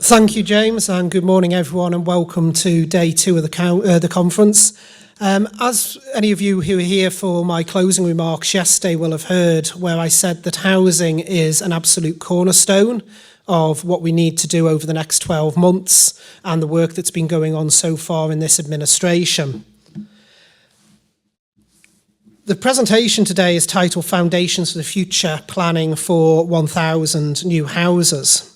Thank you, James, and good morning, everyone, and welcome to day 2 of the conference. As any of you who were here for my closing remarks yesterday will have heard, where I said that housing is an absolute cornerstone of what we need to do over the next 12 months and the work that's been going on so far in this administration. The presentation today is titled Foundations for the Future, Planning for 1,000 New Houses.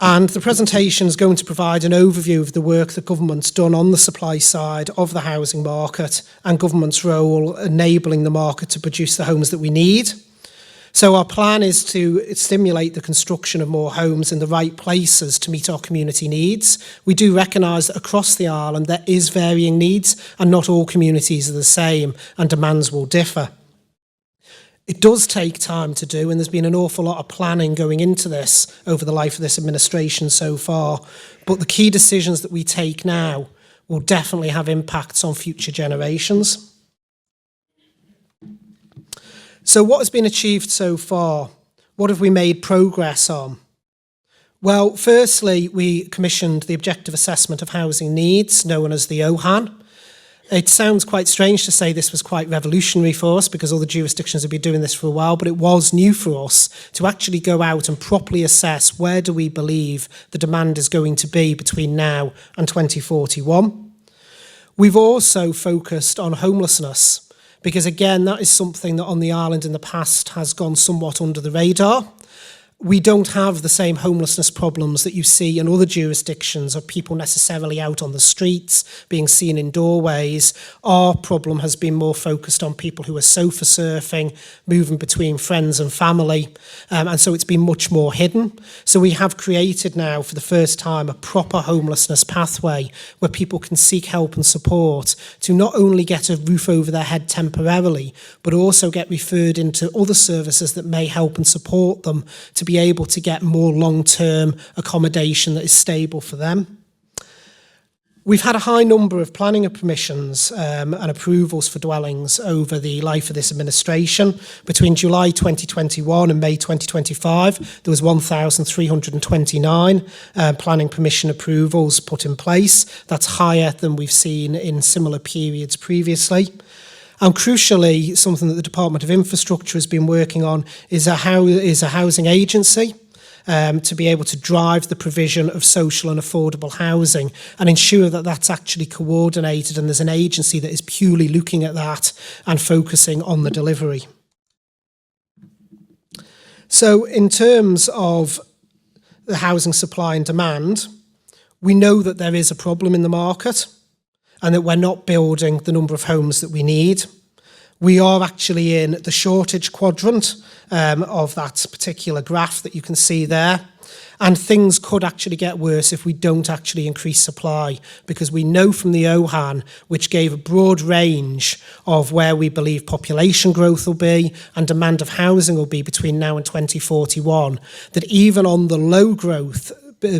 And the presentation is going to provide an overview of the work that government's done on the supply side of the housing market and government's role enabling the market to produce the homes that we need. So our plan is to stimulate the construction of more homes in the right places to meet our community needs. We do recognise that across the island there is varying needs and not all communities are the same and demands will differ. It does take time to do, and there's been an awful lot of planning going into this over the life of this administration so far. But the key decisions that we take now will definitely have impacts on future generations. So what has been achieved so far? What have we made progress on? Well, firstly, we commissioned the Objective Assessment of Housing Needs, known as the OHAN. It sounds quite strange to say this was quite revolutionary for us because other jurisdictions have been doing this for a while, but it was new for us to actually go out and properly assess where do we believe the demand is going to be between now and 2041. We've also focused on homelessness because, again, that is something that on the island in the past has gone somewhat under the radar. We don't have the same homelessness problems that you see in other jurisdictions of people necessarily out on the streets, being seen in doorways. Our problem has been more focused on people who are sofa surfing, moving between friends and family, and so it's been much more hidden. So we have created now, for the first time, a proper homelessness pathway where people can seek help and support to not only get a roof over their head temporarily, but also get referred into other services that may help and support them to be able to get more long-term accommodation that is stable for them. We've had a high number of planning permissions and approvals for dwellings over the life of this administration. Between July 2021 and May 2025, there was 1,329 planning permission approvals put in place. That's higher than we've seen in similar periods previously. And crucially, something that the Department of Infrastructure has been working on is a housing agency to be able to drive the provision of social and affordable housing and ensure that that's actually coordinated and there's an agency that is purely looking at that and focusing on the delivery. So in terms of the housing supply and demand, we know that there is a problem in the market and that we're not building the number of homes that we need. We are actually in the shortage quadrant of that particular graph that you can see there. And things could actually get worse if we don't actually increase supply, because we know from the OHAN, which gave a broad range of where we believe population growth will be and demand of housing will be between now and 2041, that even on the low growth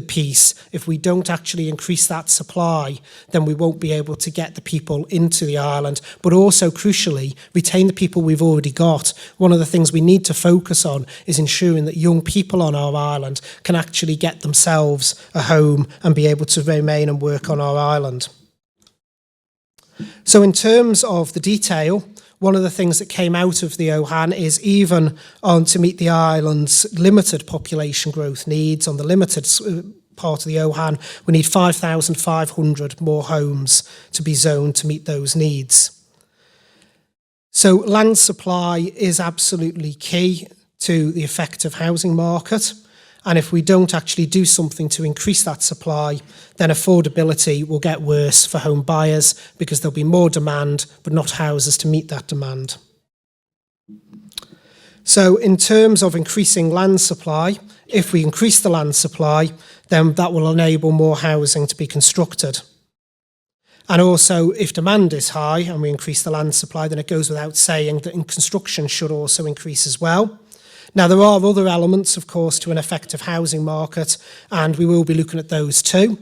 piece, if we don't actually increase that supply, then we won't be able to get the people into the island, but also crucially retain the people we've already got. One of the things we need to focus on is ensuring that young people on our island can actually get themselves a home and be able to remain and work on our island. So in terms of the detail, one of the things that came out of the OHAN is even to meet the island's limited population growth needs, on the limited part of the OHAN, we need 5,500 more homes to be zoned to meet those needs. So land supply is absolutely key to the effective housing market. And if we don't actually do something to increase that supply, then affordability will get worse for home buyers because there'll be more demand, but not houses to meet that demand. So in terms of increasing land supply, if we increase the land supply, then that will enable more housing to be constructed. And also, if demand is high and we increase the land supply, then it goes without saying that construction should also increase as well. Now, there are other elements, of course, to an effective housing market, and we will be looking at those too.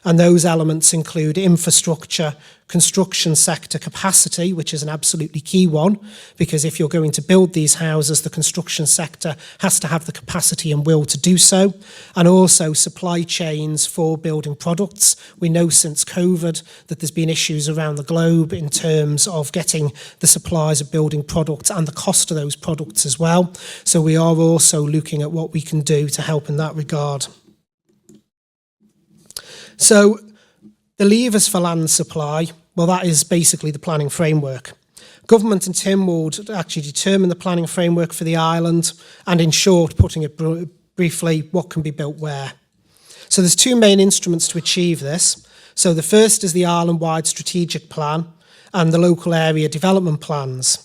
And those elements include infrastructure, construction sector capacity, which is an absolutely key one, because if you're going to build these houses, the construction sector has to have the capacity and will to do so, and also supply chains for building products. We know since COVID that there's been issues around the globe in terms of getting the supplies of building products and the cost of those products as well. So we are also looking at what we can do to help in that regard. So the levers for land supply, well, that is basically the planning framework. Government and Tynwald actually determine the planning framework for the island, and in short, putting it briefly, what can be built where. So there's two main instruments to achieve this. So the first is the island-wide strategic plan and the local area development plans.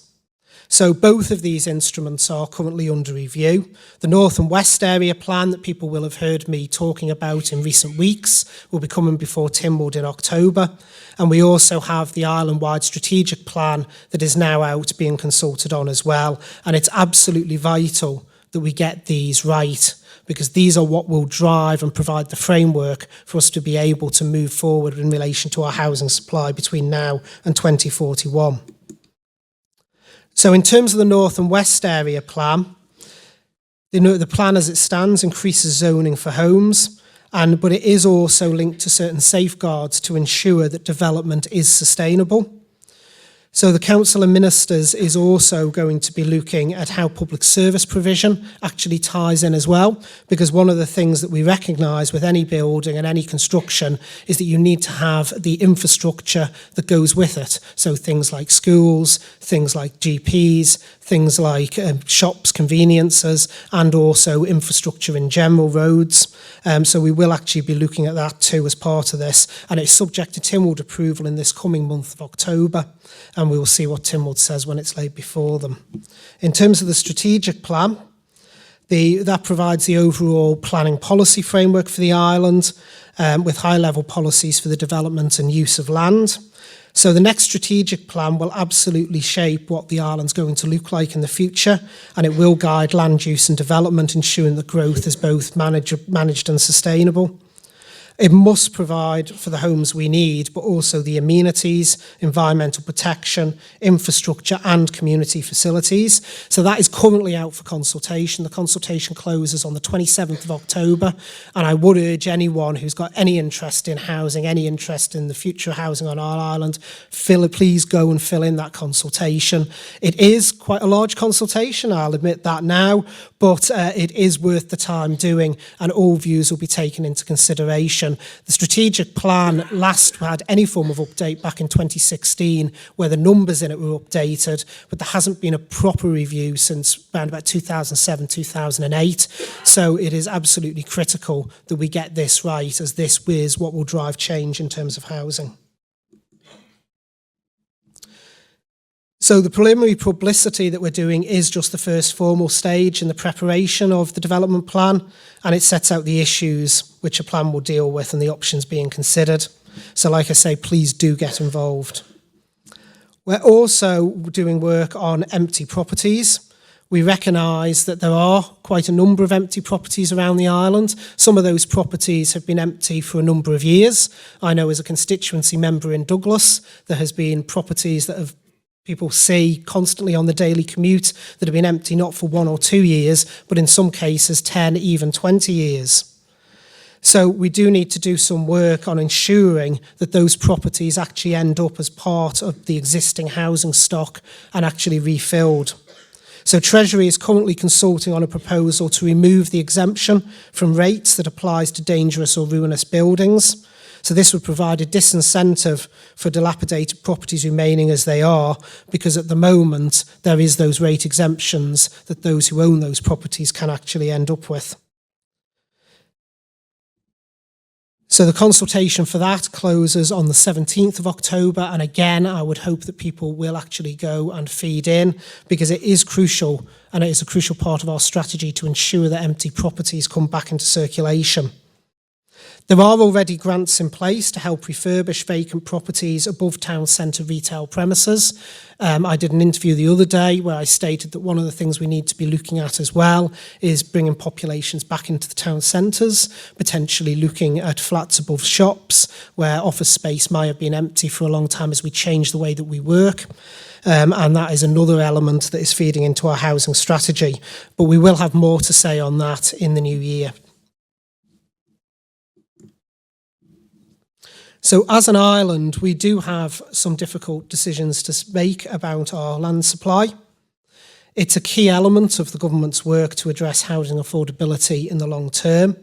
So both of these instruments are currently under review. The North and West Area Plan that people will have heard me talking about in recent weeks will be coming before Tynwald in October. And we also have the island-wide strategic plan that is now out being consulted on as well. And it's absolutely vital that we get these right, because these are what will drive and provide the framework for us to be able to move forward in relation to our housing supply between now and 2041. So in terms of the North and West Area Plan, the plan as it stands increases zoning for homes, but it is also linked to certain safeguards to ensure that development is sustainable. So the Council of Ministers is also going to be looking at how public service provision actually ties in as well, because one of the things that we recognise with any building and any construction is that you need to have the infrastructure that goes with it. So things like schools, things like GPs, things like shops, conveniences, and also infrastructure in general, roads. So we will actually be looking at that too as part of this, and it's subject to Tynwald approval in this coming month of October. And we will see what Tynwald says when it's laid before them. In terms of the strategic plan, that provides the overall planning policy framework for the island, with high-level policies for the development and use of land. So the next strategic plan will absolutely shape what the island's going to look like in the future, and it will guide land use and development, ensuring that growth is both managed and sustainable. It must provide for the homes we need, but also the amenities, environmental protection, infrastructure and community facilities. So that is currently out for consultation. The consultation closes on the 27th of October, and I would urge anyone who's got any interest in housing, any interest in the future housing on our island, please go and fill in that consultation. It is quite a large consultation, I'll admit that now, but it is worth the time doing, and all views will be taken into consideration. The strategic plan last had any form of update back in 2016, where the numbers in it were updated, but there hasn't been a proper review since around about 2007, 2008. So it is absolutely critical that we get this right, as this is what will drive change in terms of housing. So the preliminary publicity that we're doing is just the first formal stage in the preparation of the development plan, and it sets out the issues which a plan will deal with and the options being considered. So like I say, please do get involved. We're also doing work on empty properties. We recognise that there are quite a number of empty properties around the island. Some of those properties have been empty for a number of years. I know as a constituency member in Douglas, there has been properties that people see constantly on the daily commute that have been empty not for 1 or 2 years, but in some cases 10, even 20 years. So we do need to do some work on ensuring that those properties actually end up as part of the existing housing stock and actually refilled. So Treasury is currently consulting on a proposal to remove the exemption from rates that applies to dangerous or ruinous buildings. So this would provide a disincentive for dilapidated properties remaining as they are, because at the moment there is those rate exemptions that those who own those properties can actually end up with. So the consultation for that closes on the 17th of October, and again I would hope that people will actually go and feed in, because it is crucial, and it is a crucial part of our strategy to ensure that empty properties come back into circulation. There are already grants in place to help refurbish vacant properties above town centre retail premises. I did an interview the other day where I stated that one of the things we need to be looking at as well is bringing populations back into the town centres, potentially looking at flats above shops where office space might have been empty for a long time as we change the way that we work. And that is another element that is feeding into our housing strategy. But we will have more to say on that in the new year. So as an island, we do have some difficult decisions to make about our land supply. It's a key element of the government's work to address housing affordability in the long term,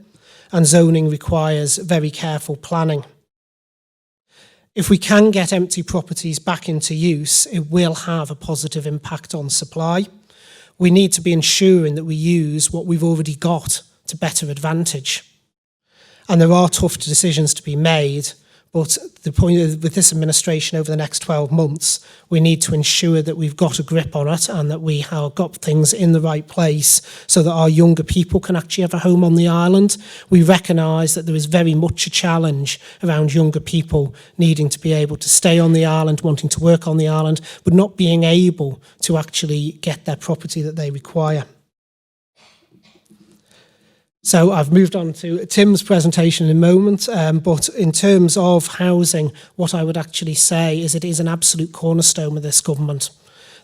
and zoning requires very careful planning. If we can get empty properties back into use, it will have a positive impact on supply. We need to be ensuring that we use what we've already got to better advantage. And there are tough decisions to be made, but the point with this administration over the next 12 months, we need to ensure that we've got a grip on it and that we have got things in the right place so that our younger people can actually have a home on the island. We recognise that there is very much a challenge around younger people needing to be able to stay on the island, wanting to work on the island, but not being able to actually get their property that they require. So I've moved on to Tim's presentation in a moment, but in terms of housing, what I would actually say is it is an absolute cornerstone of this government.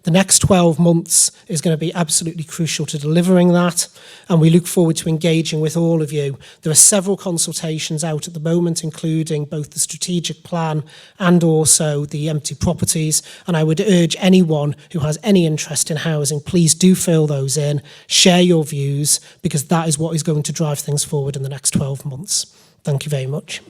The next 12 months is going to be absolutely crucial to delivering that, and we look forward to engaging with all of you. There are several consultations out at the moment, including both the strategic plan and also the empty properties, and I would urge anyone who has any interest in housing, please do fill those in, share your views, because that is what is going to drive things forward in the next 12 months. Thank you very much.